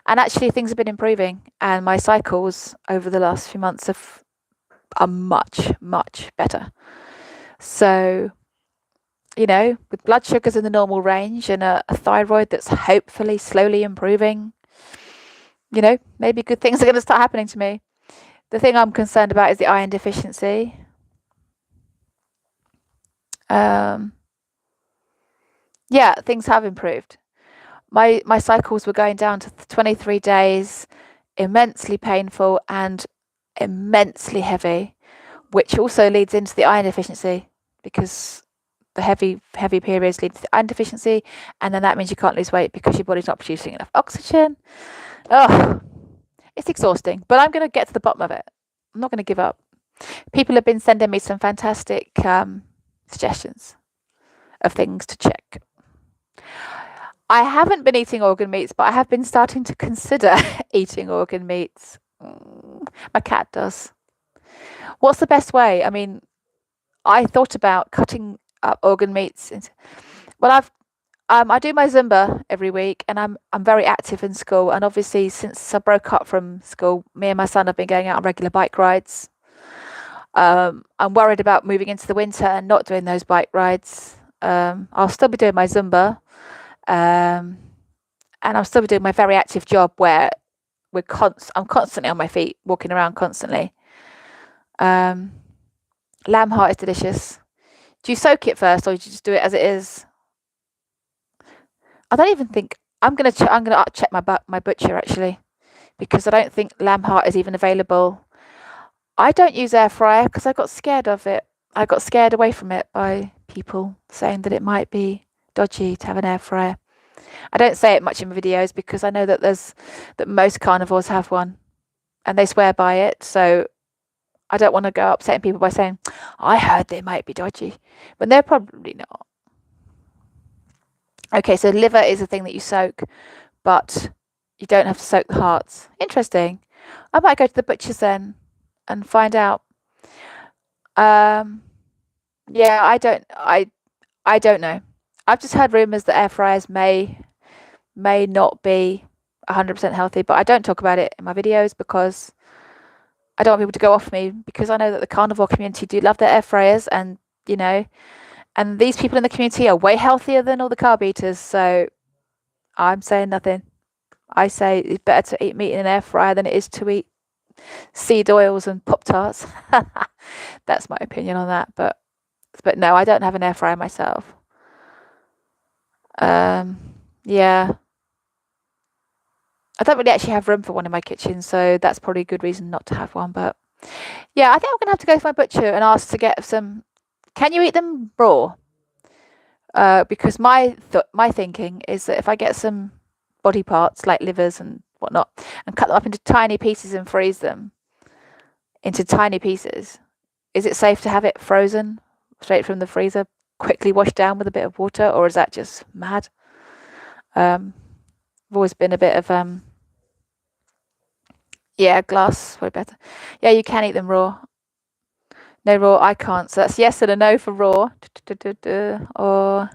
And actually things have been improving, and my cycles over the last few months are much, much better. So, with blood sugars in the normal range and a thyroid that's hopefully slowly improving, maybe good things are going to start happening to me. The thing I'm concerned about is the iron deficiency. Yeah, things have improved. My cycles were going down to 23 days, immensely painful and immensely heavy, which also leads into the iron deficiency, because the heavy periods lead to the iron deficiency, and then that means you can't lose weight because your body's not producing enough oxygen. Oh, it's exhausting, but I'm going to get to the bottom of it. I'm not going to give up. People have been sending me some fantastic suggestions of things to check. I haven't been eating organ meats, but I have been starting to consider eating organ meats. My cat does. What's the best way? I mean, I thought about cutting up organ meats into... Well, I do my Zumba every week, and I'm very active in school. And obviously, since I broke up from school, me and my son have been going out on regular bike rides. I'm worried about moving into the winter and not doing those bike rides. I'll still be doing my Zumba, and I'll still be doing my very active job where I'm constantly on my feet, walking around constantly. Lamb heart is delicious. Do you soak it first, or do you just do it as it is? I don't even think I'm gonna check my butcher actually, because I don't think lamb heart is even available. I don't use air fryer because I got scared of it. I got scared away from it by people saying that it might be dodgy to have an air fryer. I don't say it much in my videos because I know that most carnivores have one, and they swear by it. So I don't want to go upsetting people by saying I heard they might be dodgy, but they're probably not. Okay, so liver is a thing that you soak, but you don't have to soak the hearts. Interesting. I might go to the butcher's then and find out. Yeah, I don't know. I've just heard rumours that air fryers may not be 100% healthy, but I don't talk about it in my videos because I don't want people to go off me, because I know that the carnivore community do love their air fryers, and and these people in the community are way healthier than all the carb eaters. So I'm saying nothing. I say it's better to eat meat in an air fryer than it is to eat seed oils and Pop-Tarts. That's my opinion on that. But no, I don't have an air fryer myself. Yeah. I don't really actually have room for one in my kitchen, so that's probably a good reason not to have one. But yeah, I think I'm going to have to go to my butcher and ask to get some... Can you eat them raw? Because my thinking is that if I get some body parts like livers and whatnot and cut them up into tiny pieces and freeze them into tiny pieces, is it safe to have it frozen straight from the freezer, quickly washed down with a bit of water, or is that just mad? I've always been a bit of yeah, glass way better. Yeah, you can eat them raw. No raw, I can't. So that's yes and a no for raw. Or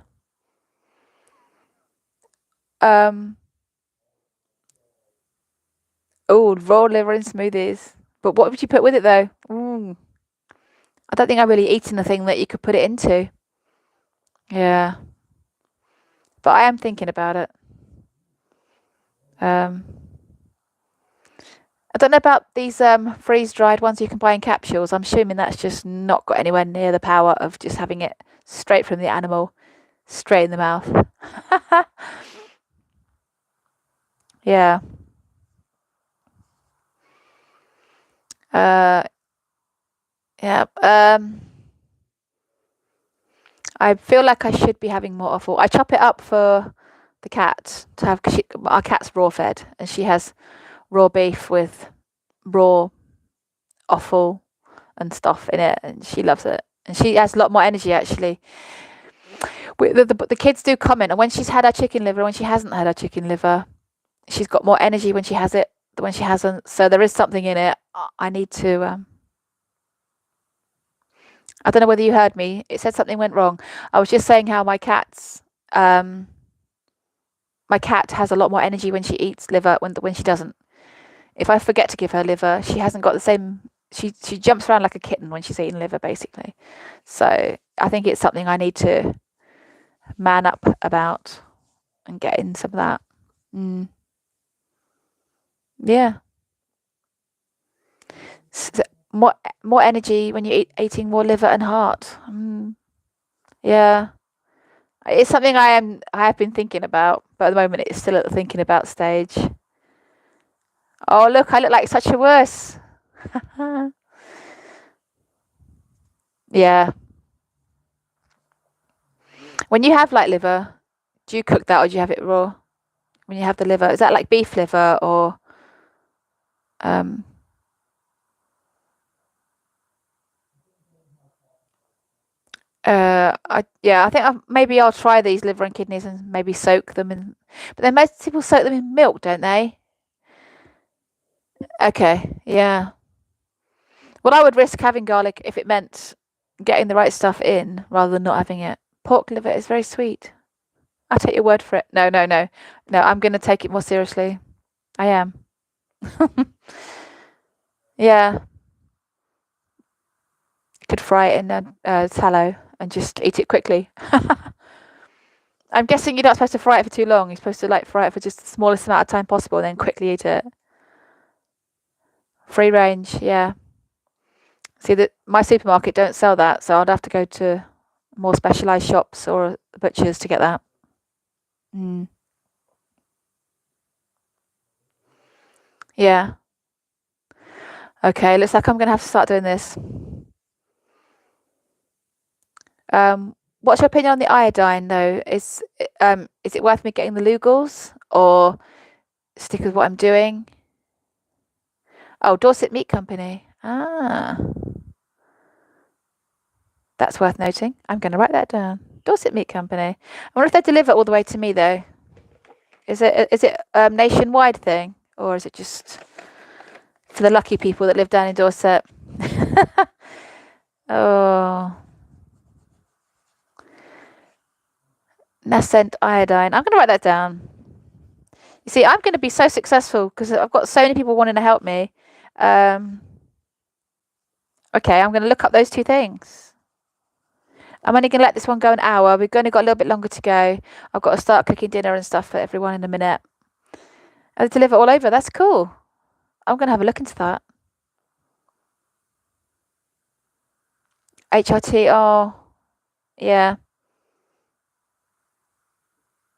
raw liver in smoothies. But what would you put with it though? I don't think I've really eaten the thing that you could put it into. Yeah. But I am thinking about it. I don't know about these freeze-dried ones you can buy in capsules. I'm assuming that's just not got anywhere near the power of just having it straight from the animal, straight in the mouth. Yeah. Uh, yeah. I feel like I should be having more offal. I chop it up for the cat to have. Our cat's raw fed, and she has raw beef with raw offal and stuff in it, and she loves it. And she has a lot more energy actually. The kids do comment, and when she's had her chicken liver, when she hasn't had her chicken liver, she's got more energy when she has it than when she hasn't. So there is something in it. I need to. I don't know whether you heard me. It said something went wrong. I was just saying how um, my cat has a lot more energy when she eats liver when she doesn't. If I forget to give her liver, she hasn't got the same. She jumps around like a kitten when she's eating liver, basically. So I think it's something I need to man up about and get in some of that. Mm. Yeah. More energy when you eating more liver and heart. Yeah. It's something I have been thinking about, but at the moment it's still at the thinking about stage. Oh look, I look like such a worse. Yeah. When you have like liver, do you cook that or do you have it raw? When you have the liver, is that like beef liver or um I think maybe I'll try these liver and kidneys and maybe soak them in, but then most people soak them in milk, don't they? Okay, yeah. Well, I would risk having garlic if it meant getting the right stuff in rather than not having it. Pork liver is very sweet. I'll take your word for it. No, no, no. No, I'm going to take it more seriously. I am. Yeah. Could fry it in tallow and just eat it quickly. I'm guessing you're not supposed to fry it for too long. You're supposed to like fry it for just the smallest amount of time possible and then quickly eat it. Free range, yeah. See that my supermarket don't sell that, so I'd have to go to more specialized shops or butchers to get that. Mm. Yeah. Okay, looks like I'm gonna have to start doing this. What's your opinion on the iodine though? Is it worth me getting the Lugals or stick with what I'm doing? Oh, Dorset Meat Company. Ah, that's worth noting. I'm going to write that down. Dorset Meat Company. I wonder if they deliver all the way to me though. Is it a nationwide thing or is it just for the lucky people that live down in Dorset? Oh, Nascent iodine. I'm going to write that down. You see, I'm going to be so successful because I've got so many people wanting to help me. Um, okay, I'm going to look up those two things. I'm only going to let this one go an hour. We've only got a little bit longer to go. I've got to start cooking dinner and stuff for everyone in a minute. And deliver all over. That's cool. I'm going to have a look into that. HRT. Oh, yeah.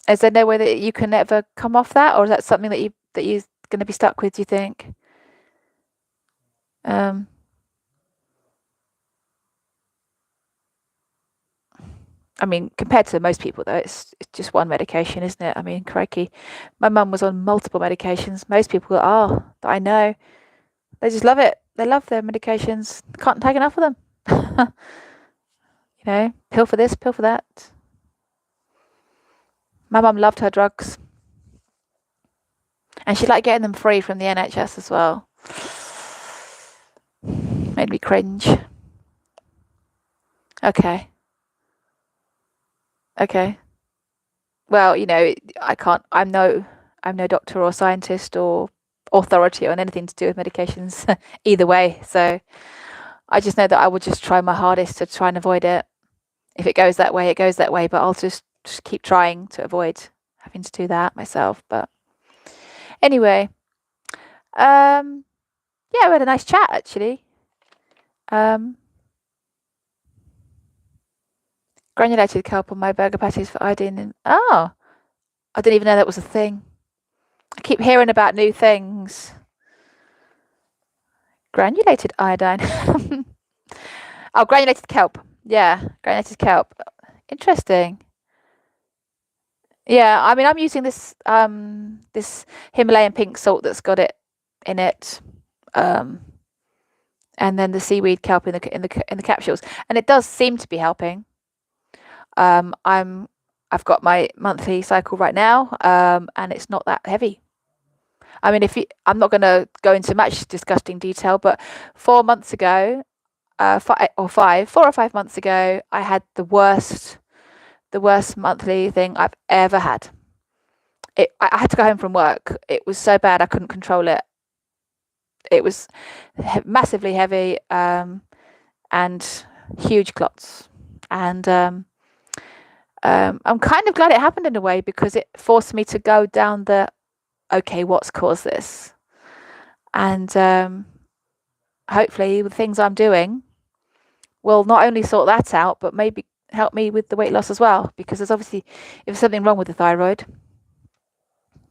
Is there no way that you can ever come off that, or is that something that you're going to be stuck with? Do you think? I mean, compared to most people, though, it's just one medication, isn't it? I mean, crikey, my mum was on multiple medications. Most people are that I know, they just love it. They love their medications. Can't take enough of them. You know, pill for this, pill for that. My mum loved her drugs, and she liked getting them free from the NHS as well. Made me cringe. Okay. Okay. Well, you know, I can't. I'm no doctor or scientist or authority on anything to do with medications either way. So I just know that I will just try my hardest to try and avoid it. If it goes that way, it goes that way. But I'll just keep trying to avoid having to do that myself. But anyway, yeah, we had a nice chat actually. Granulated kelp on my burger patties for iodine. I didn't even know that was a thing. I keep hearing about new things. Granulated iodine. Oh, granulated kelp. Yeah, granulated kelp. Interesting. Yeah, I mean, I'm using this Himalayan pink salt that's got it in it, and then the seaweed kelp in the capsules, and it does seem to be helping. I've got my monthly cycle right now, and it's not that heavy. I mean, I'm not going to go into much disgusting detail, but 4 months ago, 4 or 5 months ago, I had the worst monthly thing I've ever had. I had to go home from work. It was so bad I couldn't control it. It was massively heavy, and huge clots. And I'm kind of glad it happened in a way, because it forced me to go down the, okay, what's caused this? And hopefully the things I'm doing will not only sort that out, but maybe help me with the weight loss as well. Because there's obviously, if there's something wrong with the thyroid,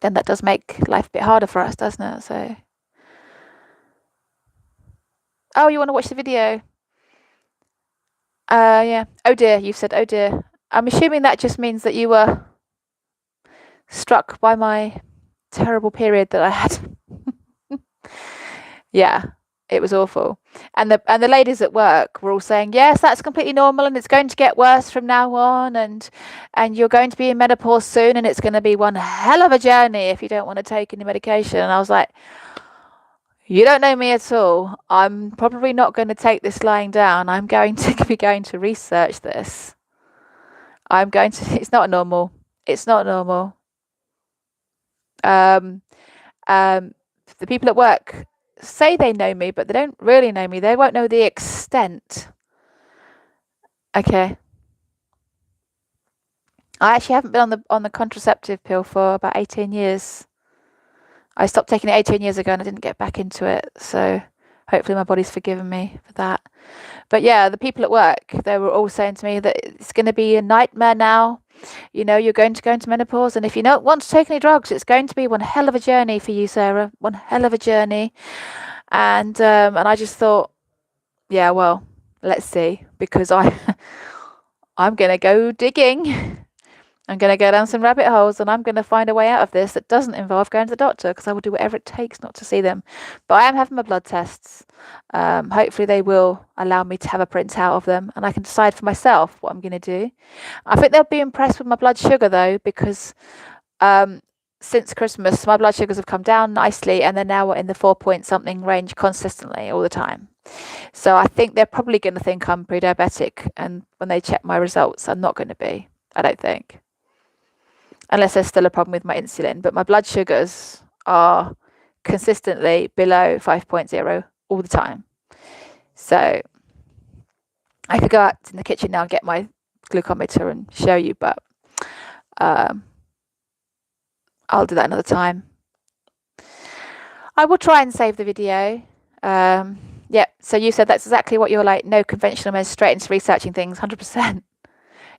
then that does make life a bit harder for us, doesn't it? So, oh, you want to watch the video? Yeah. Oh dear, you've said, oh dear. I'm assuming that just means that you were struck by my terrible period that I had. Yeah, it was awful. And the ladies at work were all saying, yes, that's completely normal, and it's going to get worse from now on, and you're going to be in menopause soon, and it's going to be one hell of a journey if you don't want to take any medication. And I was like, you don't know me at all. I'm probably not going to take this lying down. I'm going to be going to research this. It's not normal. It's not normal. The people at work say they know me, but they don't really know me. They won't know the extent. Okay. I actually haven't been on the contraceptive pill for about 18 years. I stopped taking it 18 years ago, and I didn't get back into it. So hopefully my body's forgiven me for that. But yeah, the people at work, they were all saying to me that it's going to be a nightmare now. You know, you're going to go into menopause, and if you don't want to take any drugs, it's going to be one hell of a journey for you, Sarah. One hell of a journey. And I just thought, yeah, well, let's see, because I'm going to go digging. I'm going to go down some rabbit holes, and I'm going to find a way out of this that doesn't involve going to the doctor, because I will do whatever it takes not to see them. But I am having my blood tests. Hopefully they will allow me to have a printout of them, and I can decide for myself what I'm going to do. I think they'll be impressed with my blood sugar, though, because since Christmas, my blood sugars have come down nicely, and they're now in the 4 point something range consistently all the time. So I think they're probably going to think I'm pre-diabetic, and when they check my results, I'm not going to be, I don't think. Unless there's still a problem with my insulin. But my blood sugars are consistently below 5.0 all the time. So I could go out in the kitchen now and get my glucometer and show you, but I'll do that another time. I will try and save the video. Yeah, so you said that's exactly what you're like. No conventional meds, straight into researching things, 100%.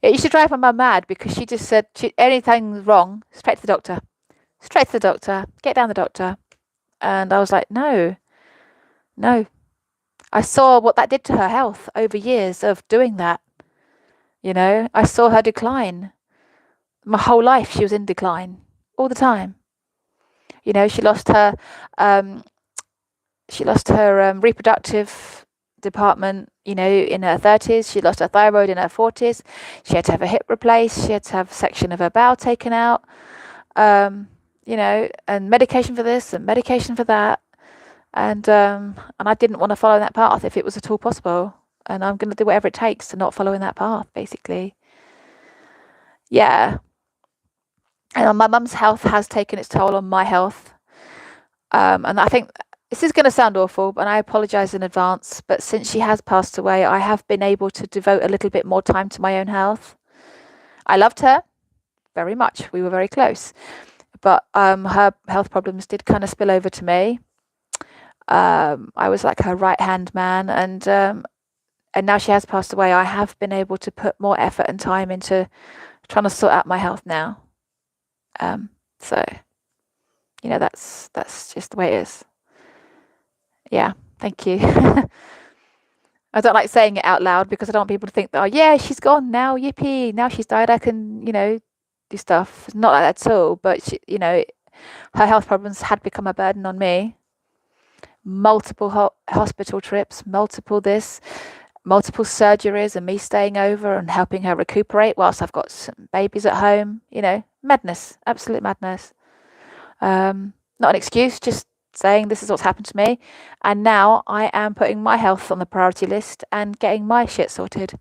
It used to drive my mum mad, because she just said, anything's wrong, straight to the doctor. Straight to the doctor. Get down the doctor. And I was like, no. I saw what that did to her health over years of doing that. You know, I saw her decline. My whole life she was in decline. All the time. You know, she lost her reproductive department, you know, in her 30s. She lost her thyroid in her 40s. She had to have a hip replaced. She had to have a section of her bowel taken out, you know, and medication for this and medication for that. And I didn't want to follow that path if it was at all possible. And I'm going to do whatever it takes to not follow in that path, basically. Yeah. And my mum's health has taken its toll on my health. And I think this is going to sound awful, and I apologise in advance, but since she has passed away, I have been able to devote a little bit more time to my own health. I loved her very much. We were very close. But her health problems did kind of spill over to me. I was like her right-hand man, and now she has passed away. I have been able to put more effort and time into trying to sort out my health now. So That's just the way it is. Yeah, thank you. I don't like saying it out loud because I don't want people to think that, oh yeah, she's gone now, yippee, now she's died, I can, do stuff. It's not like that at all. But her health problems had become a burden on me. Multiple hospital trips, multiple surgeries, and me staying over and helping her recuperate whilst I've got some babies at home. Madness, absolute madness. Not an excuse, just saying this is what's happened to me. And now I am putting my health on the priority list and getting my shit sorted.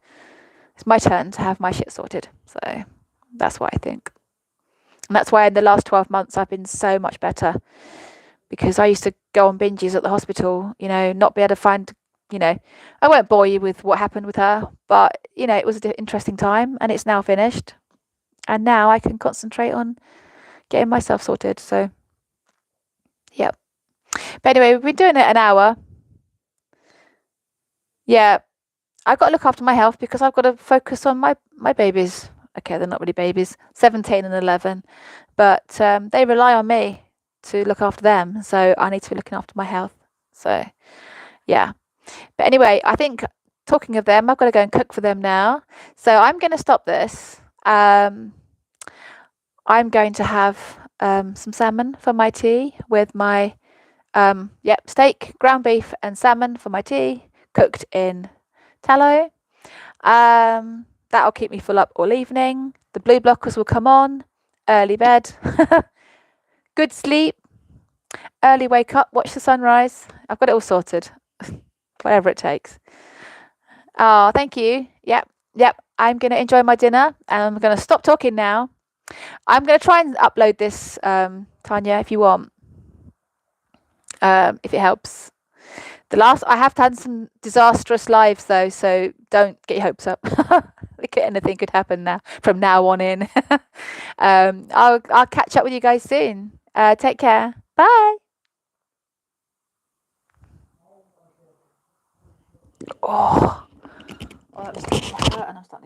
It's my turn to have my shit sorted. So that's what I think. And that's why in the last 12 months I've been so much better, because I used to go on binges at the hospital, not be able to find, I won't bore you with what happened with her, but, it was an interesting time, and it's now finished. And now I can concentrate on getting myself sorted. So, yep. But anyway, we've been doing it an hour. Yeah, I've got to look after my health because I've got to focus on my babies. Okay, they're not really babies, 17 and 11, but they rely on me to look after them. So I need to be looking after my health. So, yeah. But anyway, I think talking of them, I've got to go and cook for them now. So I'm going to stop this. I'm going to have some salmon for my tea with my steak, ground beef, and salmon for my tea, cooked in tallow. That'll keep me full up all evening. The blue blockers will come on. Early bed, good sleep, early wake up, watch the sunrise. I've got it all sorted. Whatever it takes. Oh, thank you. Yep. I'm going to enjoy my dinner, and I'm going to stop talking now. I'm going to try and upload this, Tanya, if you want, if it helps. I have had some disastrous lives though, so don't get your hopes up. Anything could happen now from now on in. I'll catch up with you guys soon. Take care. Bye. Oh, that was starting to hurt, and I'm starting to